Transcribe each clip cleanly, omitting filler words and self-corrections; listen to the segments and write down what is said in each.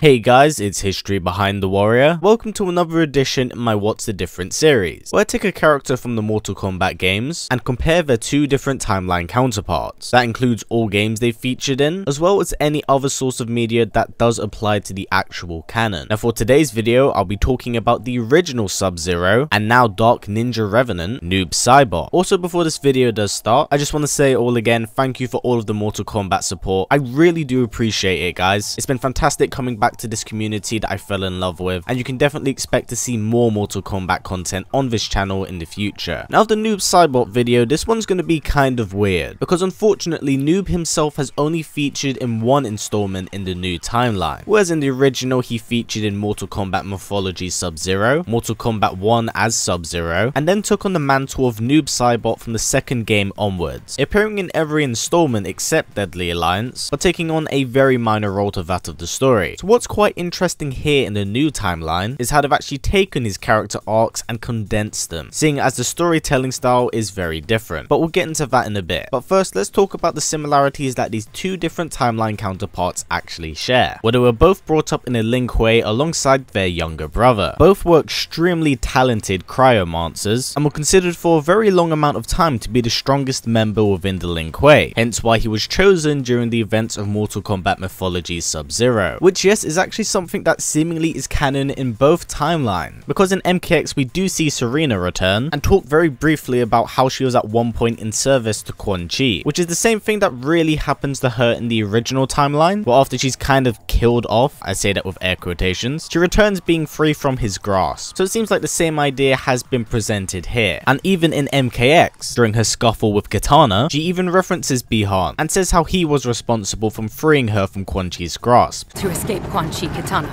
Hey guys, it's History Behind the Warrior. Welcome to another edition in my What's the Difference series, where I take a character from the Mortal Kombat games and compare their two different timeline counterparts. That includes all games they've featured in, as well as any other source of media that does apply to the actual canon. Now for today's video, I'll be talking about the original Sub-Zero and now Dark Ninja Revenant, Noob Saibot. Also, before this video does start, I just want to say all again, thank you for all of the Mortal Kombat support. I really do appreciate it, guys. It's been fantastic coming back to this community that I fell in love with, and you can definitely expect to see more Mortal Kombat content on this channel in the future. Now the Noob Saibot video, this one's going to be kind of weird, because unfortunately Noob himself has only featured in one installment in the new timeline, whereas in the original he featured in Mortal Kombat Mythology Sub-Zero, Mortal Kombat 1 as Sub-Zero, and then took on the mantle of Noob Saibot from the second game onwards, appearing in every installment except Deadly Alliance, but taking on a very minor role to that of the story. So what's quite interesting here in the new timeline is how they've actually taken his character arcs and condensed them, seeing as the storytelling style is very different, but we'll get into that in a bit. But first, let's talk about the similarities that these two different timeline counterparts actually share, where they were both brought up in a Lin Kuei alongside their younger brother. Both were extremely talented cryomancers and were considered for a very long amount of time to be the strongest member within the Lin Kuei, hence why he was chosen during the events of Mortal Kombat Mythology Sub-Zero, which yes is actually something that seemingly is canon in both timelines, because in MKX we do see Serena return and talk very briefly about how she was at one point in service to Quan Chi, which is the same thing that really happens to her in the original timeline, where after she's kind of killed off, I say that with air quotations, she returns being free from his grasp. So it seems like the same idea has been presented here, and even in MKX, during her scuffle with Kitana, she even references Bi-Han and says how he was responsible for freeing her from Quan Chi's grasp. To escape Quan Chi, Kitana,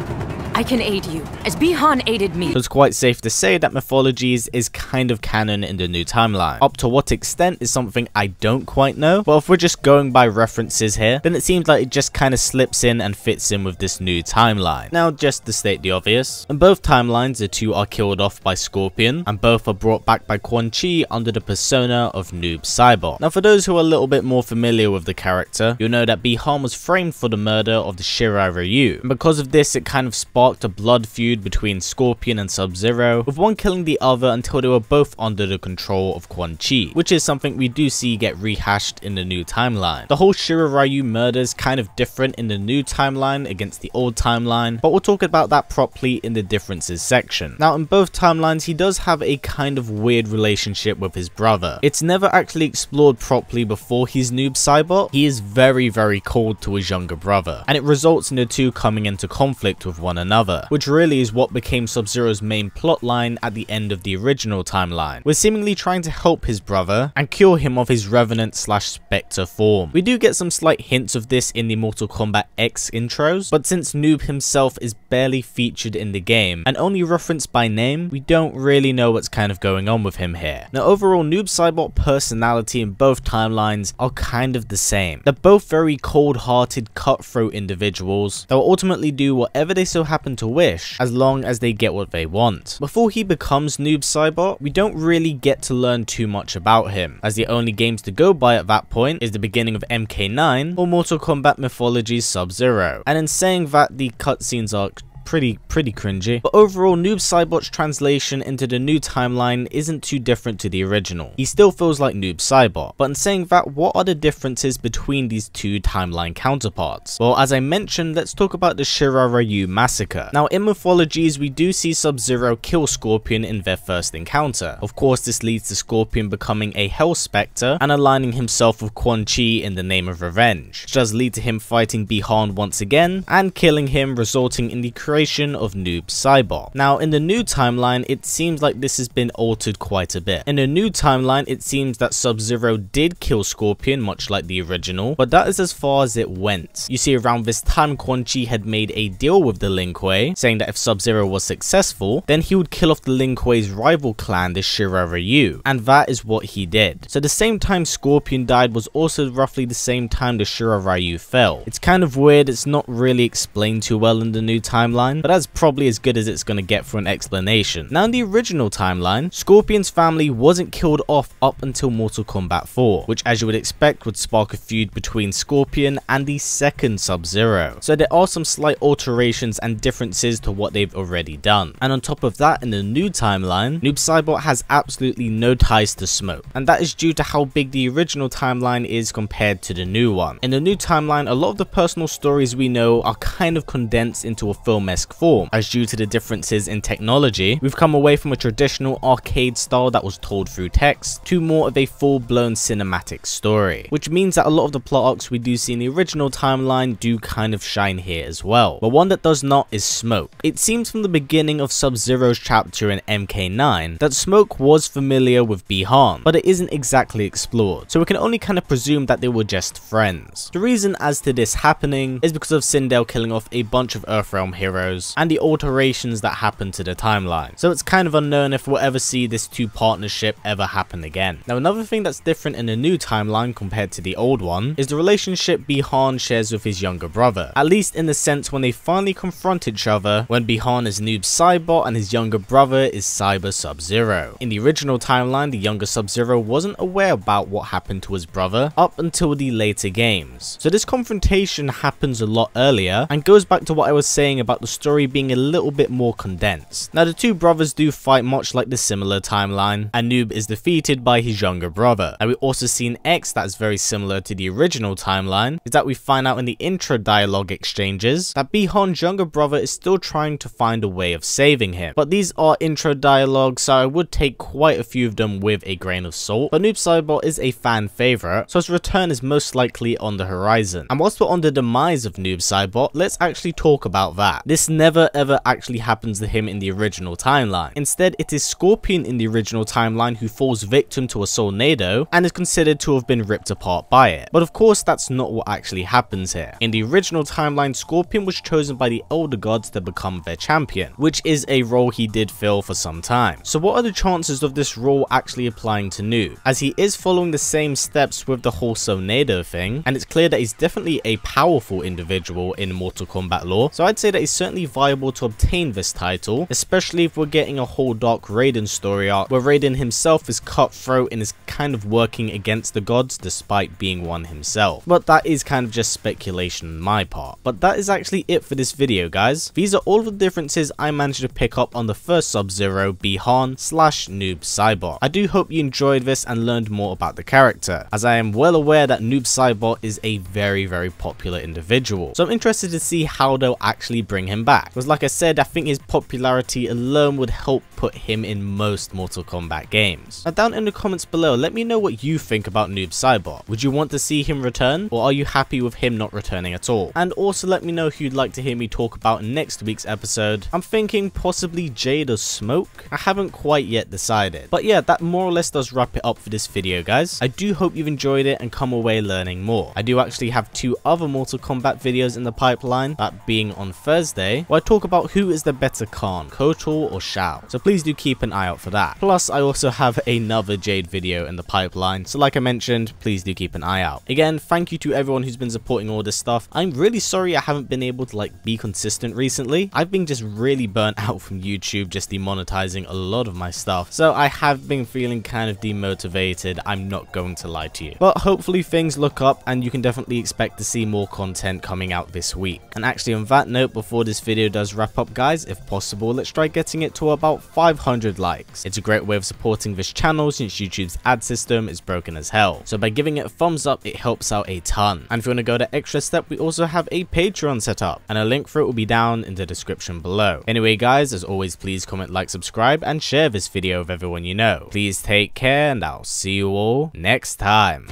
I can aid you, as Bi-Han aided me. So it's quite safe to say that Mythologies is kind of canon in the new timeline. Up to what extent is something I don't quite know, but if we're just going by references here, then it seems like it just kind of slips in and fits in with this new timeline. Now, just to state the obvious, in both timelines the two are killed off by Scorpion, and both are brought back by Quan Chi under the persona of Noob Saibot. Now for those who are a little bit more familiar with the character, you'll know that Bi-Han was framed for the murder of the Shirai Ryu, and because of this it kind of sparked a blood feud between Scorpion and Sub-Zero, with one killing the other until they were both under the control of Quan Chi, which is something we do see get rehashed in the new timeline. The whole Shirai Ryu murder is kind of different in the new timeline against the old timeline, but we'll talk about that properly in the differences section. Now in both timelines he does have a kind of weird relationship with his brother. It's never actually explored properly before he's Noob Saibot. He is very cold to his younger brother, and it results in the two coming into conflict with one another, which really is what became Sub-Zero's main plotline at the end of the original timeline, with seemingly trying to help his brother and cure him of his Revenant / Spectre form. We do get some slight hints of this in the Mortal Kombat X intros, but since Noob himself is barely featured in the game and only referenced by name, we don't really know what's kind of going on with him here. Now overall, Noob Saibot personality in both timelines are kind of the same. They're both very cold-hearted, cutthroat individuals that will ultimately do whatever they so happen to wish, as long as they get what they want. Before he becomes Noob Saibot, we don't really get to learn too much about him, as the only games to go by at that point is the beginning of MK9 or Mortal Kombat Mythology Sub-Zero, and in saying that, the cutscenes are pretty cringy. But overall, Noob Saibot's translation into the new timeline isn't too different to the original. He still feels like Noob Saibot. But in saying that, what are the differences between these two timeline counterparts? Well, as I mentioned, let's talk about the Shirai Ryu massacre. Now in Mythologies we do see Sub-Zero kill Scorpion in their first encounter. Of course this leads to Scorpion becoming a Hell Spectre and aligning himself with Quan Chi in the name of revenge, which does lead to him fighting Bi-Han once again and killing him, resulting in the creation of Noob Saibot. Now in the new timeline it seems like this has been altered quite a bit. In the new timeline it seems that Sub-Zero did kill Scorpion much like the original, but that is as far as it went. You see, around this time Quan Chi had made a deal with the Lin Kuei, saying that if Sub-Zero was successful then he would kill off the Lin Kuei's rival clan, the Shirai Ryu, and that is what he did. So the same time Scorpion died was also roughly the same time the Shirai Ryu fell. It's kind of weird, it's not really explained too well in the new timeline, timeline, but that's probably as good as it's gonna get for an explanation. Now in the original timeline, Scorpion's family wasn't killed off up until Mortal Kombat 4, which as you would expect would spark a feud between Scorpion and the second Sub-Zero. So there are some slight alterations and differences to what they've already done. And on top of that, in the new timeline, Noob Saibot has absolutely no ties to Smoke, and that is due to how big the original timeline is compared to the new one. In the new timeline, a lot of the personal stories we know are kind of condensed into a film-esque form, as due to the differences in technology, we've come away from a traditional arcade style that was told through text to more of a full-blown cinematic story, which means that a lot of the plot arcs we do see in the original timeline do kind of shine here as well. But one that does not is Smoke. It seems from the beginning of Sub-Zero's chapter in MK9 that Smoke was familiar with Bi-Han, but it isn't exactly explored, so we can only kind of presume that they were just friends. The reason as to this happening is because of Sindel killing off a bunch of Earthrealm heroes and the alterations that happened to the timeline, so it's kind of unknown if we'll ever see this two partnership ever happen again. Now another thing that's different in the new timeline compared to the old one is the relationship Bi-Han shares with his younger brother, at least in the sense when they finally confront each other when Bi-Han is Noob Saibot and his younger brother is Cyber Sub-Zero. In the original timeline, the younger Sub-Zero wasn't aware about what happened to his brother up until the later games, so this confrontation happens a lot earlier and goes back to what I was saying about the story being a little bit more condensed. Now the two brothers do fight much like the similar timeline, and Noob is defeated by his younger brother. And we also see an X that's very similar to the original timeline, is that we find out in the intro dialogue exchanges that Bi-Han's younger brother is still trying to find a way of saving him. But these are intro dialogues, so I would take quite a few of them with a grain of salt, but Noob Saibot is a fan favorite, so his return is most likely on the horizon. And whilst we're on the demise of Noob Saibot, let's actually talk about that. This never ever actually happens to him in the original timeline. Instead, it is Scorpion in the original timeline who falls victim to a Soulnado and is considered to have been ripped apart by it. But of course, that's not what actually happens here. In the original timeline, Scorpion was chosen by the Elder Gods to become their champion, which is a role he did fill for some time. So what are the chances of this role actually applying to Noob, as he is following the same steps with the whole Soulnado thing, and it's clear that he's definitely a powerful individual in Mortal Kombat lore, so I'd say that he's certainly viable to obtain this title, especially if we're getting a whole Dark Raiden story arc where Raiden himself is cutthroat and is kind of working against the gods despite being one himself. But that is kind of just speculation on my part. But that is actually it for this video, guys. These are all the differences I managed to pick up on the first Sub-Zero Bi-Han / Noob Saibot. I do hope you enjoyed this and learned more about the character, as I am well aware that Noob Saibot is a very popular individual, so I'm interested to see how they'll actually bring him back, because like I said, I think his popularity alone would help put him in most Mortal Kombat games. Now down in the comments below, let me know what you think about Noob Saibot. Would you want to see him return, or are you happy with him not returning at all? And also let me know who you'd like to hear me talk about in next week's episode. I'm thinking possibly Jade or Smoke. I haven't quite yet decided. But yeah, that more or less does wrap it up for this video, guys. I do hope you've enjoyed it and come away learning more. I do actually have 2 other Mortal Kombat videos in the pipeline, that being on Thursday, where I talk about who is the better Khan, KOTOR or Shao. So please do keep an eye out for that. Plus, I also have another Jade video in the pipeline, so like I mentioned, please do keep an eye out. Again, thank you to everyone who's been supporting all this stuff. I'm really sorry I haven't been able to be consistent recently. I've been just really burnt out from YouTube just demonetizing a lot of my stuff, so I have been feeling kind of demotivated, I'm not going to lie to you. But hopefully things look up and you can definitely expect to see more content coming out this week. And actually on that note, before this video does wrap up, guys, if possible, let's try getting it to about 500 likes. It's a great way of supporting this channel since YouTube's ad system is broken as hell. So by giving it a thumbs up, it helps out a ton. And if you want to go the extra step, we also have a Patreon set up, and a link for it will be down in the description below. Anyway, guys, as always, please comment, like, subscribe, and share this video with everyone you know. Please take care, and I'll see you all next time.